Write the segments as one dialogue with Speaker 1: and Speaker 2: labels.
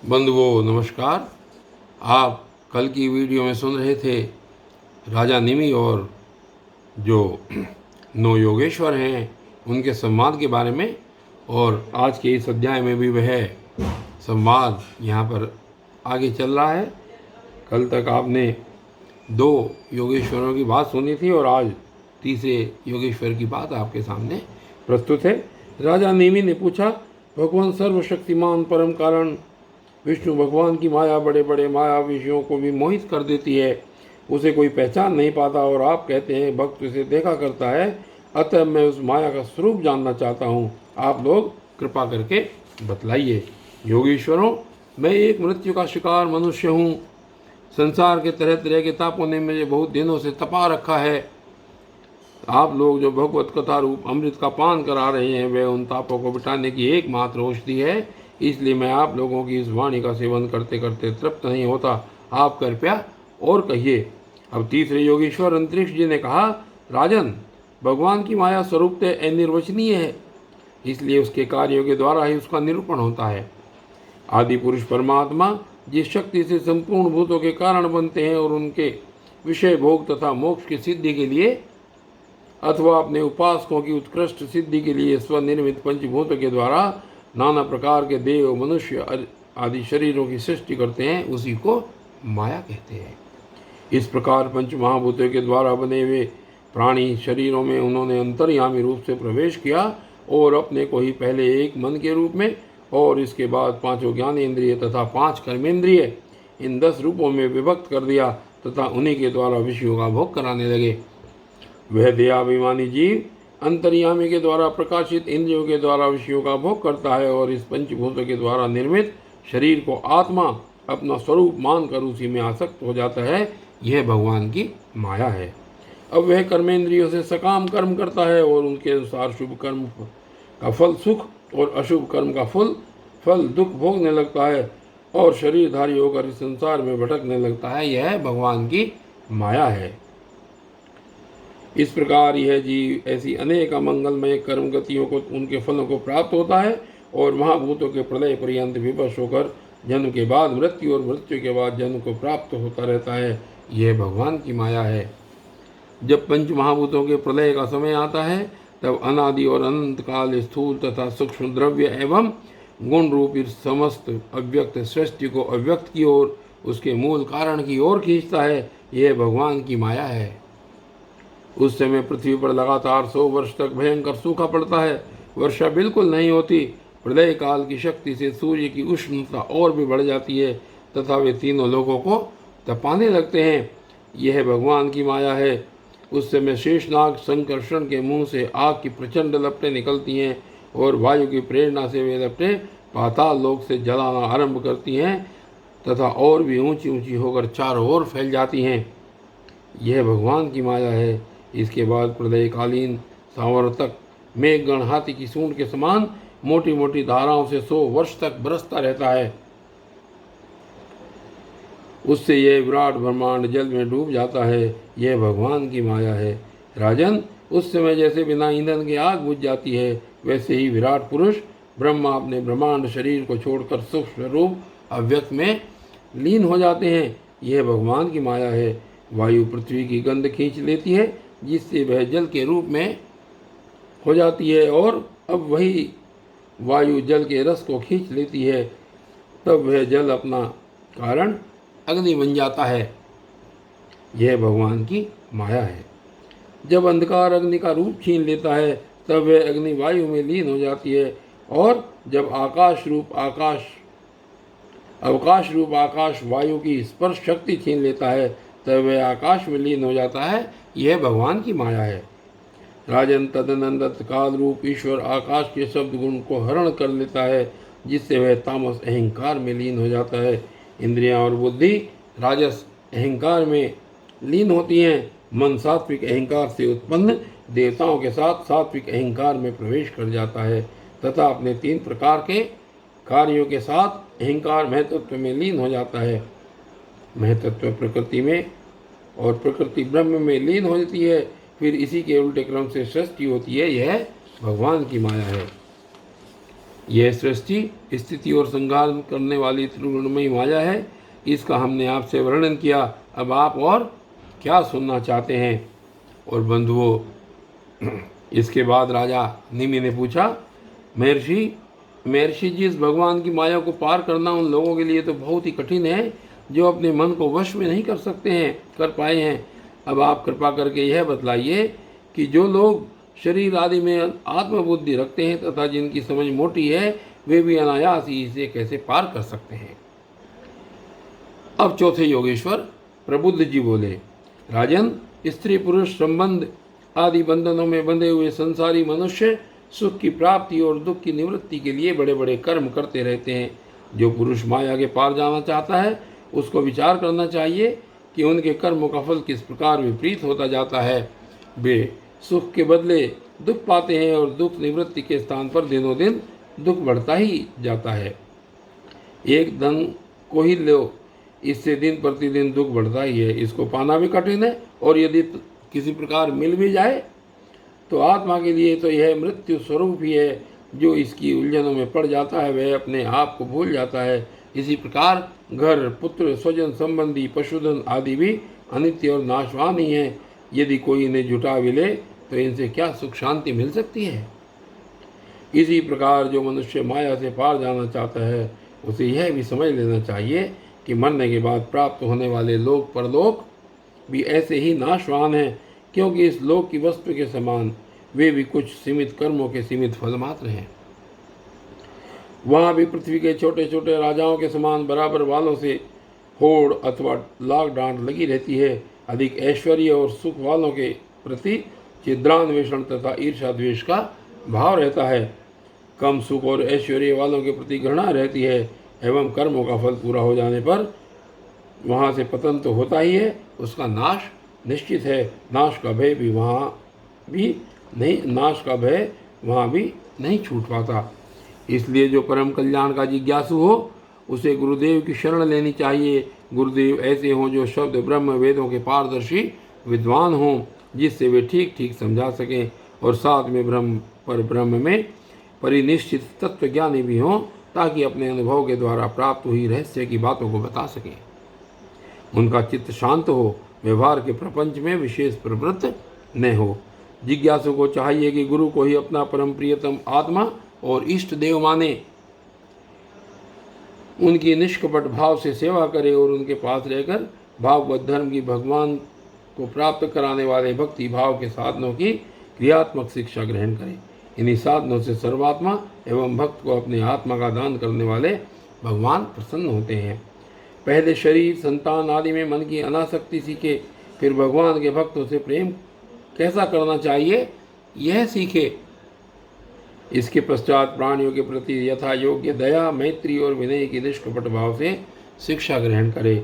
Speaker 1: बंधुओं नमस्कार। आप कल की वीडियो में सुन रहे थे राजा निमि और जो 9 योगेश्वर हैं उनके संवाद के बारे में, और आज के इस अध्याय में भी वह संवाद यहाँ पर आगे चल रहा है। कल तक आपने 2 योगेश्वरों की बात सुनी थी और आज तीसरे योगेश्वर की बात आपके सामने प्रस्तुत है। राजा निमि ने पूछा, भगवान सर्वशक्तिमान परम कारण विष्णु भगवान की माया बड़े बड़े माया विषयों को भी मोहित कर देती है, उसे कोई पहचान नहीं पाता, और आप कहते हैं भक्त उसे देखा करता है। अतः मैं उस माया का स्वरूप जानना चाहता हूँ, आप लोग कृपा करके बतलाइए। योगेश्वरों, मैं एक मृत्यु का शिकार मनुष्य हूँ। संसार के तरह तरह के तापों ने मुझे बहुत दिनों से तपा रखा है। आप लोग जो भगवत कथा रूप अमृत का पान करा रहे हैं वह उन तापों को मिटाने की एकमात्र औषधि है, इसलिए मैं आप लोगों की इस वाणी का सेवन करते करते तृप्त नहीं होता। आप कृपया और कहिए। अब तीसरे योगेश्वर अंतरिक्ष जी ने कहा, राजन, भगवान की माया स्वरूपतः अनिर्वचनीय है, इसलिए उसके कार्यों के द्वारा ही उसका निरूपण होता है। आदि पुरुष परमात्मा जिस शक्ति से संपूर्ण भूतों के कारण बनते हैं और उनके विषय भोग तथा मोक्ष की सिद्धि के लिए अथवा अपने उपासकों की उत्कृष्ट सिद्धि के लिए स्वनिर्मित पंचभूतों के द्वारा नाना प्रकार के देव मनुष्य आदि शरीरों की सृष्टि करते हैं, उसी को माया कहते हैं। इस प्रकार पंच महाभूतों के द्वारा बने हुए प्राणी शरीरों में उन्होंने अंतर्यामी रूप से प्रवेश किया और अपने को ही पहले एक मन के रूप में और इसके बाद 5 ज्ञानेंद्रिय तथा 5 कर्मेंद्रिय इन 10 रूपों में विभक्त कर दिया तथा उन्हीं के द्वारा विषयों का भोग कराने लगे। वह देहाभिमानी जीव अंतर्यामी के द्वारा प्रकाशित इंद्रियों के द्वारा विषयों का भोग करता है और इस पंचभूतों के द्वारा निर्मित शरीर को आत्मा अपना स्वरूप मानकर उसी में आसक्त हो जाता है। यह भगवान की माया है। अब वह कर्मेंद्रियों से सकाम कर्म करता है और उनके अनुसार शुभ कर्म का फल सुख और अशुभ कर्म का फल दुख भोगने लगता है और शरीरधारी होकर इस संसार में भटकने लगता है। यह भगवान की माया है। इस प्रकार यह जीव ऐसी अनेक अमंगलमय कर्म गतियों को उनके फलों को प्राप्त होता है और महाभूतों के प्रलय पर्यंत विवश होकर जन्म के बाद मृत्यु और मृत्यु के बाद जन्म को प्राप्त होता रहता है। यह भगवान की माया है। जब पंच महाभूतों के प्रलय का समय आता है तब अनादि और अनंत काल स्थूल तथा सूक्ष्म द्रव्य एवं गुण रूपी समस्त अव्यक्त सृष्टि को अव्यक्त की ओर उसके मूल कारण की ओर खींचता है। यह भगवान की माया है। उस समय पृथ्वी पर लगातार 100 वर्ष तक भयंकर सूखा पड़ता है, वर्षा बिल्कुल नहीं होती। प्रलय काल की शक्ति से सूर्य की उष्णता और भी बढ़ जाती है तथा वे तीनों लोगों को तपाने लगते हैं। यह भगवान की माया है। उस समय शेषनाग संकर्षण के मुंह से आग की प्रचंड लपटें निकलती हैं और वायु की प्रेरणा से वे लपटें पाताल लोक से जलाना आरंभ करती हैं तथा और भी ऊंची ऊंची होकर चारों ओर फैल जाती हैं। यह भगवान की माया है। इसके बाद प्रलयकालीन सांवर तक मेघगण हाथी की सूंड के समान मोटी मोटी धाराओं से 100 वर्ष तक बरसता रहता है। उससे यह विराट ब्रह्मांड जल में डूब जाता है। यह भगवान की माया है। राजन, उस समय जैसे बिना ईंधन की आग बुझ जाती है वैसे ही विराट पुरुष ब्रह्मा अपने ब्रह्मांड शरीर को छोड़कर सूक्ष्म रूप अव्यक्त में लीन हो जाते हैं। यह भगवान की माया है। वायु पृथ्वी की गंध खींच लेती है जिससे वह जल के रूप में हो जाती है और अब वही वायु जल के रस को खींच लेती है, तब वह जल अपना कारण अग्नि बन जाता है। यह भगवान की माया है। जब अंधकार अग्नि का रूप छीन लेता है तब वह अग्नि वायु में लीन हो जाती है और जब अवकाश रूप आकाश वायु की स्पर्श शक्ति छीन लेता है तब वह आकाश में लीन हो जाता है। यह भगवान की माया है। राजन, तदनंतर काल रूप ईश्वर आकाश के शब्द गुण को हरण कर लेता है जिससे वह तामस अहंकार में लीन हो जाता है। इंद्रियां और बुद्धि राजस अहंकार में लीन होती हैं। मन सात्विक अहंकार से उत्पन्न देवताओं के साथ सात्विक अहंकार में प्रवेश कर जाता है तथा अपने 3 प्रकार के कार्यों के साथ अहंकार महतत्व में लीन हो जाता है। महतत्व प्रकृति में और प्रकृति ब्रह्म में लीन हो जाती है। फिर इसी के उल्टे क्रम से सृष्टि होती है। यह भगवान की माया है। यह सृष्टि, स्थिति और संहार करने वाली त्रिगुणमयी माया है। इसका हमने आपसे वर्णन किया। अब आप और क्या सुनना चाहते हैं? और बंधुओं, इसके बाद राजा निमि ने पूछा, महर्षि जी, इस भगवान की माया को पार करना उन लोगों के लिए तो बहुत ही कठिन है जो अपने मन को वश में नहीं कर पाए हैं। अब आप कृपा करके यह बतलाइए कि जो लोग शरीर आदि में आत्मबुद्धि रखते हैं तथा जिनकी समझ मोटी है, वे भी अनायास ही इसे कैसे पार कर सकते हैं। अब चौथे योगेश्वर प्रबुद्ध जी बोले, राजन, स्त्री पुरुष संबंध आदि बंधनों में बंधे हुए संसारी मनुष्य सुख की प्राप्ति और दुख की निवृत्ति के लिए बड़े बड़े कर्म करते रहते हैं। जो पुरुष माया के पार जाना चाहता है, उसको विचार करना चाहिए कि उनके कर्मों का फल किस प्रकार विपरीत होता जाता है। वे सुख के बदले दुख पाते हैं और दुख निवृत्ति के स्थान पर दिनों दिन दुख बढ़ता ही जाता है। एक धन को ही लो, इससे दिन प्रतिदिन दुख बढ़ता ही है। इसको पाना भी कठिन है, और यदि किसी प्रकार मिल भी जाए तो आत्मा के लिए तो यह मृत्यु स्वरूप ही है। जो इसकी उलझनों में पड़ जाता है वह अपने आप को भूल जाता है। इसी प्रकार घर, पुत्र, स्वजन संबंधी, पशुधन आदि भी अनित्य और नाशवान ही हैं। यदि कोई इन्हें जुटा भी ले तो इनसे क्या सुख शांति मिल सकती है? इसी प्रकार जो मनुष्य माया से पार जाना चाहता है, उसे यह भी समझ लेना चाहिए कि मरने के बाद प्राप्त होने वाले लोक परलोक भी ऐसे ही नाशवान हैं, क्योंकि इस लोक की वस्तु के समान वे भी कुछ सीमित कर्मों के सीमित फल मात्र हैं। वहाँ भी पृथ्वी के छोटे छोटे राजाओं के समान बराबर वालों से होड़ अथवा लाग डांट लगी रहती है। अधिक ऐश्वर्य और सुख वालों के प्रति छिद्रान्वेषण तथा ईर्षा द्वेष का भाव रहता है। कम सुख और ऐश्वर्य वालों के प्रति घृणा रहती है, एवं कर्मों का फल पूरा हो जाने पर वहाँ से पतन तो होता ही है, उसका नाश निश्चित है। नाश का भय वहाँ भी नहीं छूट पाता। इसलिए जो परम कल्याण का जिज्ञासु हो, उसे गुरुदेव की शरण लेनी चाहिए। गुरुदेव ऐसे हों जो शब्द ब्रह्म वेदों के पारदर्शी विद्वान हों, जिससे वे ठीक ठीक समझा सकें, और साथ में ब्रह्म में परिनिश्चित तत्वज्ञानी भी हों, ताकि अपने अनुभव के द्वारा प्राप्त हुई रहस्य की बातों को बता सकें। उनका चित्त शांत हो, व्यवहार के प्रपंच में विशेष प्रवृत्त न हो। जिज्ञासु को चाहिए कि गुरु को ही अपना परम प्रियतम आत्मा और इष्ट देव माने, उनकी निष्कपट भाव से सेवा करे और उनके पास रहकर भागवत धर्म की भगवान को प्राप्त कराने वाले भक्ति भाव के साधनों की क्रियात्मक शिक्षा ग्रहण करे। इन्हीं साधनों से सर्वात्मा एवं भक्त को अपने आत्मा का दान करने वाले भगवान प्रसन्न होते हैं। पहले शरीर, संतान आदि में मन की अनासक्ति सीखे, फिर भगवान के भक्तों से प्रेम कैसा करना चाहिए यह सीखे। इसके पश्चात प्राणियों के प्रति यथा योग्य दया, मैत्री और विनय की निष्कपट भाव से शिक्षा ग्रहण करे।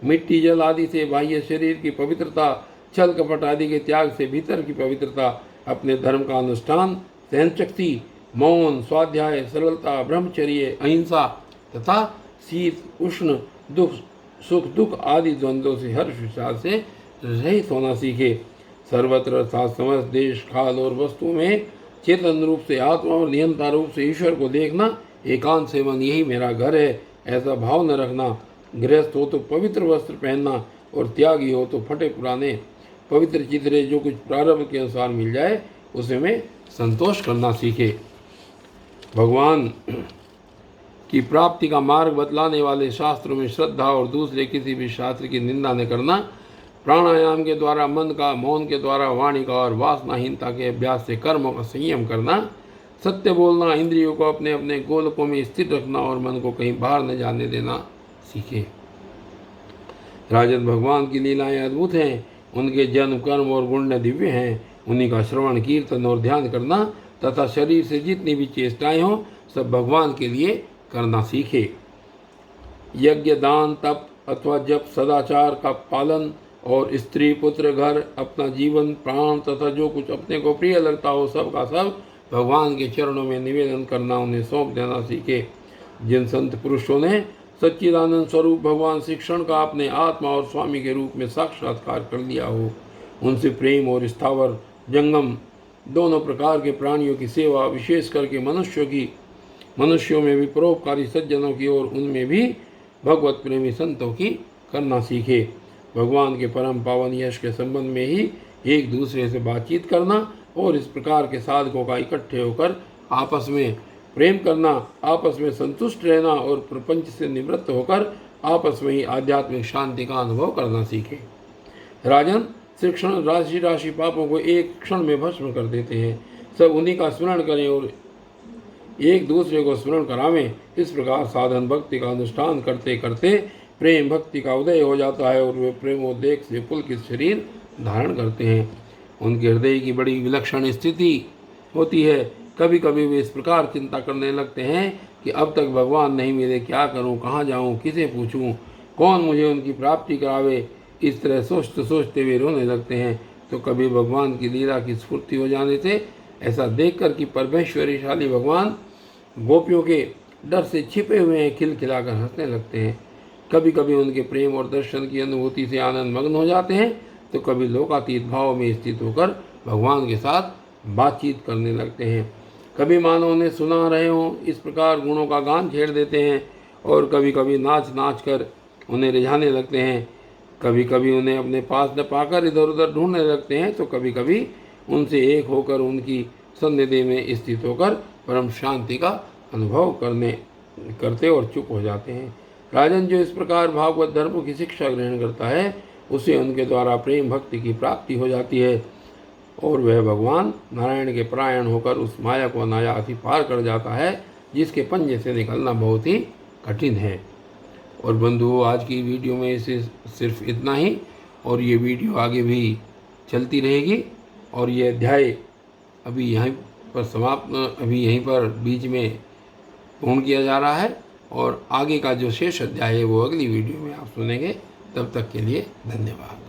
Speaker 1: मिट्टी, जल आदि से बाह्य शरीर की पवित्रता, छल कपट आदि के त्याग से भीतर की पवित्रता, अपने धर्म का अनुष्ठान, सहनशक्ति, मौन, स्वाध्याय, सरलता, ब्रह्मचर्य, अहिंसा तथा शीत उष्ण, सुख दुख आदि द्वंद्वों से हर्ष विषाद से रहित होना सीखे। सर्वत्र अर्थात समस्त देश, काल और वस्तु में चेतन रूप से आत्मा और नियंता रूप से ईश्वर को देखना, एकांत सेवन यही मेरा घर है ऐसा भाव न रखना। गृहस्थ हो तो पवित्र वस्त्र पहनना, और त्यागी हो तो फटे पुराने पवित्र चित्रे जो कुछ प्रारब्ध के अनुसार मिल जाए उसे में संतोष करना सीखे। भगवान की प्राप्ति का मार्ग बतलाने वाले शास्त्रों में श्रद्धा और दूसरे किसी भी शास्त्र की निंदा न करना, प्राणायाम के द्वारा मन का, मौन के द्वारा वाणी का और वासनाहीनता के अभ्यास से कर्मों का संयम करना, सत्य बोलना, इंद्रियों को अपने अपने गोलकों में स्थिर रखना और मन को कहीं बाहर न जाने देना सीखे। राजन, भगवान की लीलाएं अद्भुत हैं, उनके जन्म, कर्म और गुण दिव्य हैं। उन्हीं का श्रवण, कीर्तन और ध्यान करना तथा शरीर से जितनी भी चेष्टाएं हों सब भगवान के लिए करना सीखे। यज्ञ, दान, तप अथवा जप, सदाचार का पालन और स्त्री, पुत्र, घर, अपना जीवन, प्राण तथा जो कुछ अपने को प्रिय लगता हो सब का सब भगवान के चरणों में निवेदन करना, उन्हें सौंप देना सीखे। जिन संत पुरुषों ने सच्चिदानंद स्वरूप भगवान श्री कृष्ण का अपने आत्मा और स्वामी के रूप में साक्षात्कार कर लिया हो, उनसे प्रेम और स्थावर जंगम दोनों प्रकार के प्राणियों की सेवा, विशेष करके मनुष्यों की मनुष्यों में भी परोपकारी सज्जनों की और उनमें भी भगवत प्रेमी संतों की करना सीखे। भगवान के परम पावन यश के संबंध में ही एक दूसरे से बातचीत करना और इस प्रकार के साधकों का इकट्ठे होकर आपस में प्रेम करना, आपस में संतुष्ट रहना और प्रपंच से निवृत्त होकर आपस में ही आध्यात्मिक शांति का अनुभव करना सीखे। राजन, श्री कृष्ण राशि राशि पापों को एक क्षण में भस्म कर देते हैं। सब उन्हीं का स्मरण करें और एक दूसरे को स्मरण करावें। इस प्रकार साधन भक्ति का अनुष्ठान करते करते प्रेम भक्ति का उदय हो जाता है और वे प्रेमोद्वेग से पुलकित शरीर धारण करते हैं। उनके हृदय की बड़ी विलक्षण स्थिति होती है। कभी कभी वे इस प्रकार चिंता करने लगते हैं कि अब तक भगवान नहीं मिले, क्या करूं, कहाँ जाऊं, किसे पूछूं, कौन मुझे उनकी प्राप्ति करावे। इस तरह सोचते सोचते वे रोने लगते हैं। तो कभी भगवान की लीला की स्फूर्ति हो जाने से ऐसा देखकर कि परमेश्वरीशाली भगवान गोपियों के डर से छिपे हुए हैं, खिलखिलाकर हंसने लगते हैं। कभी कभी उनके प्रेम और दर्शन की अनुभूति से आनंद मग्न हो जाते हैं, तो कभी लोकातीत भाव में स्थित होकर भगवान के साथ बातचीत करने लगते हैं। कभी मानो उन्हें सुना रहे हों, इस प्रकार गुणों का गान छेड़ देते हैं और कभी कभी नाच नाच कर उन्हें रिझाने लगते हैं। कभी कभी उन्हें अपने पास न पाकर इधर उधर ढूंढने लगते हैं, तो कभी कभी उनसे एक होकर उनकी सन्निधि में स्थित होकर परम शांति का अनुभव करते और चुप हो जाते हैं। राजन, जो इस प्रकार भागवत धर्म की शिक्षा ग्रहण करता है उसे उनके द्वारा प्रेम भक्ति की प्राप्ति हो जाती है और वह भगवान नारायण के परायण होकर उस माया को अनायास ही पार कर जाता है जिसके पंजे से निकलना बहुत ही कठिन है। और बंधुओं, आज की वीडियो में इसे सिर्फ इतना ही, और ये वीडियो आगे भी चलती रहेगी और ये अध्याय अभी यहीं पर बीच में पूर्ण किया जा रहा है और आगे का जो शेष अध्याय है वो अगली वीडियो में आप सुनेंगे। तब तक के लिए धन्यवाद।